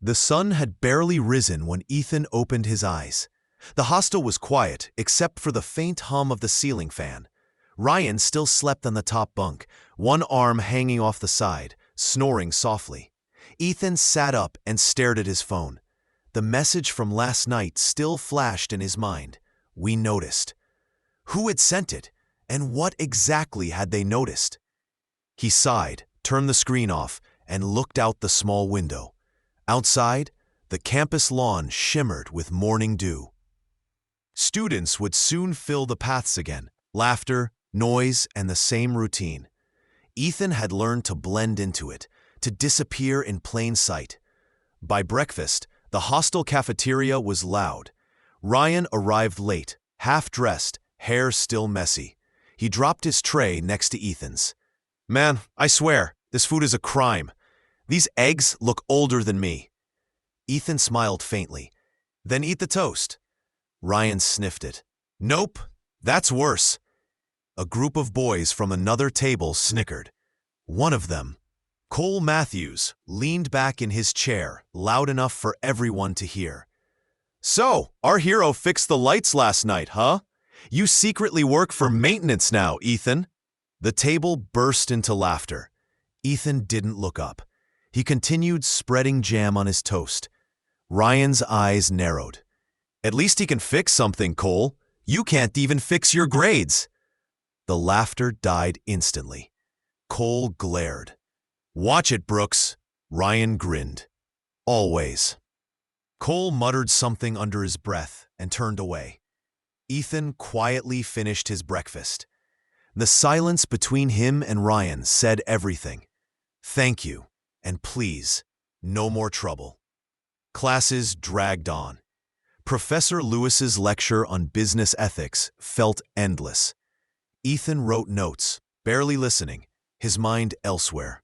The sun had barely risen when Ethan opened his eyes. The hostel was quiet, except for the faint hum of the ceiling fan. Ryan still slept on the top bunk, one arm hanging off the side, snoring softly. Ethan sat up and stared at his phone. The message from last night still flashed in his mind. We noticed. Who had sent it, and what exactly had they noticed? He sighed, turned the screen off, and looked out the small window. Outside, the campus lawn shimmered with morning dew. Students would soon fill the paths again, laughter, noise, and the same routine. Ethan had learned to blend into it, to disappear in plain sight. By breakfast, the hostel cafeteria was loud. Ryan arrived late, half-dressed, hair still messy. He dropped his tray next to Ethan's. "Man, I swear, this food is a crime. These eggs look older than me." Ethan smiled faintly. "Then eat the toast." Ryan sniffed it. "Nope, that's worse." A group of boys from another table snickered. One of them, Cole Matthews, leaned back in his chair, loud enough for everyone to hear. "So, our hero fixed the lights last night, huh? You secretly work for maintenance now, Ethan." The table burst into laughter. Ethan didn't look up. He continued spreading jam on his toast. Ryan's eyes narrowed. "At least he can fix something, Cole. You can't even fix your grades." The laughter died instantly. Cole glared. "Watch it, Brooks." Ryan grinned. "Always." Cole muttered something under his breath and turned away. Ethan quietly finished his breakfast. The silence between him and Ryan said everything. Thank you, and please, no more trouble. Classes dragged on. Professor Lewis's lecture on business ethics felt endless. Ethan wrote notes, barely listening, his mind elsewhere.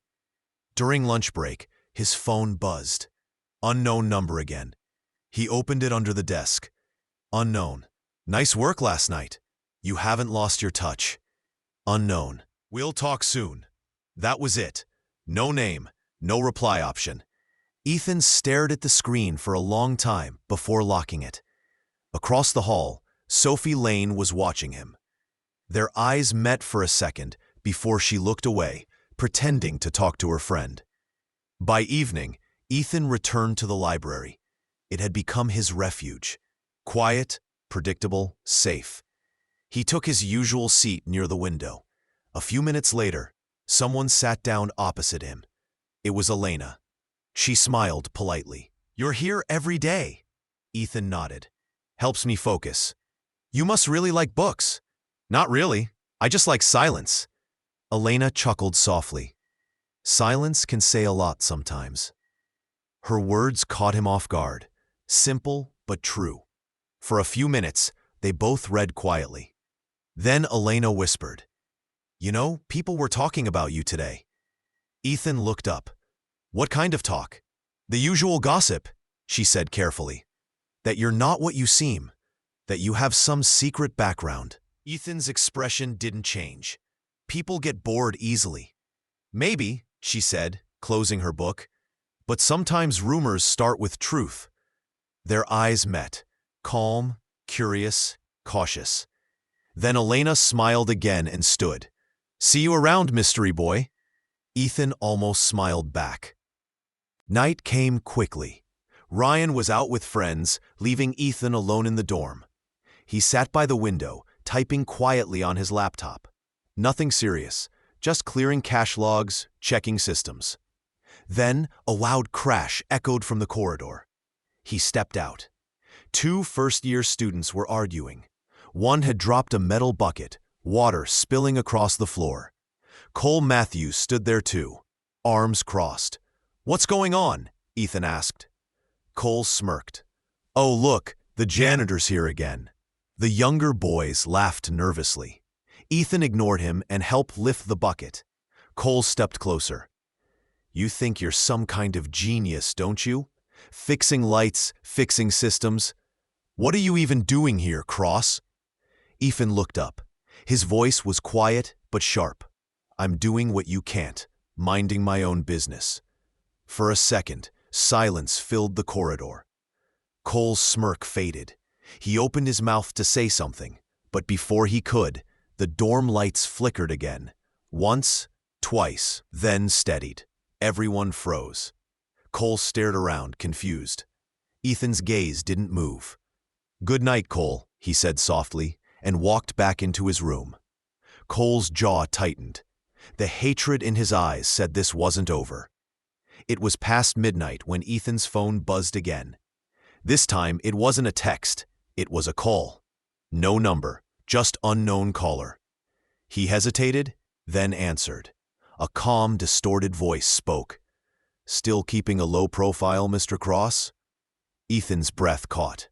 During lunch break, his phone buzzed. Unknown number again. He opened it under the desk. Unknown. "Nice work last night. You haven't lost your touch." Unknown. "We'll talk soon." That was it. No name, no reply option. Ethan stared at the screen for a long time before locking it. Across the hall, Sophie Lane was watching him. Their eyes met for a second before she looked away, pretending to talk to her friend. By evening, Ethan returned to the library. It had become his refuge. Quiet, predictable, safe. He took his usual seat near the window. A few minutes later, someone sat down opposite him. It was Elena. She smiled politely. "You're here every day." Ethan nodded. "Helps me focus." "You must really like books." "Not really. I just like silence." Elena chuckled softly. Silence can say a lot sometimes. Her words caught him off guard. Simple but true. For a few minutes, they both read quietly. Then Elena whispered, "You know, people were talking about you today." Ethan looked up. "What kind of talk?" "The usual gossip," she said carefully. "That you're not what you seem. That you have some secret background." Ethan's expression didn't change. "People get bored easily." "Maybe," she said, closing her book. "But sometimes rumors start with truth." Their eyes met, calm, curious, cautious. Then Elena smiled again and stood. "See you around, mystery boy." Ethan almost smiled back. Night came quickly. Ryan was out with friends, leaving Ethan alone in the dorm. He sat by the window, typing quietly on his laptop. Nothing serious, just clearing cache logs, checking systems. Then a loud crash echoed from the corridor. He stepped out. 2 first-year students were arguing. One had dropped a metal bucket, water spilling across the floor. Cole Matthews stood there too, arms crossed. "What's going on?" Ethan asked. Cole smirked. "Oh, look, the janitor's here again." The younger boys laughed nervously. Ethan ignored him and helped lift the bucket. Cole stepped closer. "You think you're some kind of genius, don't you? Fixing lights, fixing systems. What are you even doing here, Cross?" Ethan looked up. His voice was quiet but sharp. "I'm doing what you can't, minding my own business." For a second, Silence filled the corridor. Cole's smirk faded. He opened his mouth to say something, but before he could, the dorm lights flickered again. Once, twice, then steadied. Everyone froze. Cole stared around, confused. Ethan's gaze didn't move. "Good night, Cole," he said softly, and walked back into his room. Cole's jaw tightened. The hatred in his eyes said this wasn't over. It was past midnight when Ethan's phone buzzed again. This time, it wasn't a text. It was a call. No number, just unknown caller. He hesitated, then answered. A calm, distorted voice spoke. "Still keeping a low profile, Mr. Cross?" Ethan's breath caught.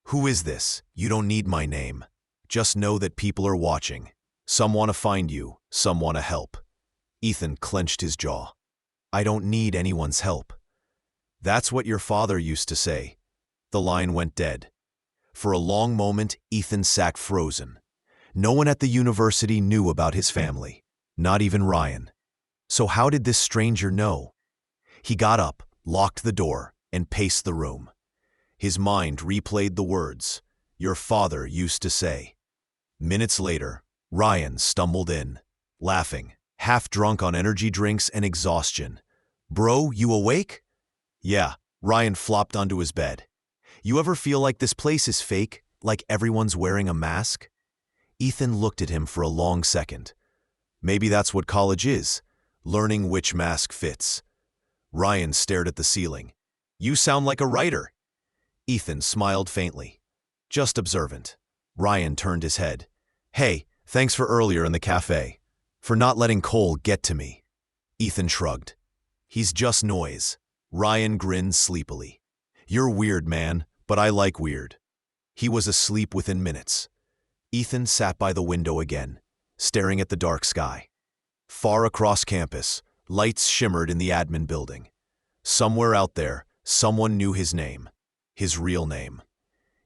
"Who is this? You don't need my name. Just know that people are watching. Some want to find you, some want to help." Ethan clenched his jaw. "I don't need anyone's help." "That's what your father used to say." The line went dead. For a long moment, Ethan sat frozen. No one at the university knew about his family, not even Ryan. So how did this stranger know? He got up, locked the door, and paced the room. His mind replayed the words, "Your father used to say." Minutes later, Ryan stumbled in, laughing, half drunk on energy drinks and exhaustion. "Bro, you awake?" "Yeah." Ryan flopped onto his bed. "You ever feel like this place is fake, like everyone's wearing a mask?" Ethan looked at him for a long second. "Maybe that's what college is, learning which mask fits." Ryan stared at the ceiling. "You sound like a writer." Ethan smiled faintly. "Just observant." Ryan turned his head. "Hey, thanks for earlier in the cafe. For not letting Cole get to me." Ethan shrugged. "He's just noise." Ryan grinned sleepily. "You're weird, man, but I like weird." He was asleep within minutes. Ethan sat by the window again, staring at the dark sky. Far across campus, lights shimmered in the admin building. Somewhere out there, someone knew his name. His real name.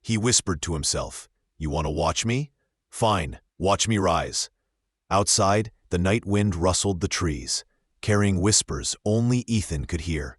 He whispered to himself, "You want to watch me? Fine, watch me rise." Outside, the night wind rustled the trees, carrying whispers only Ethan could hear.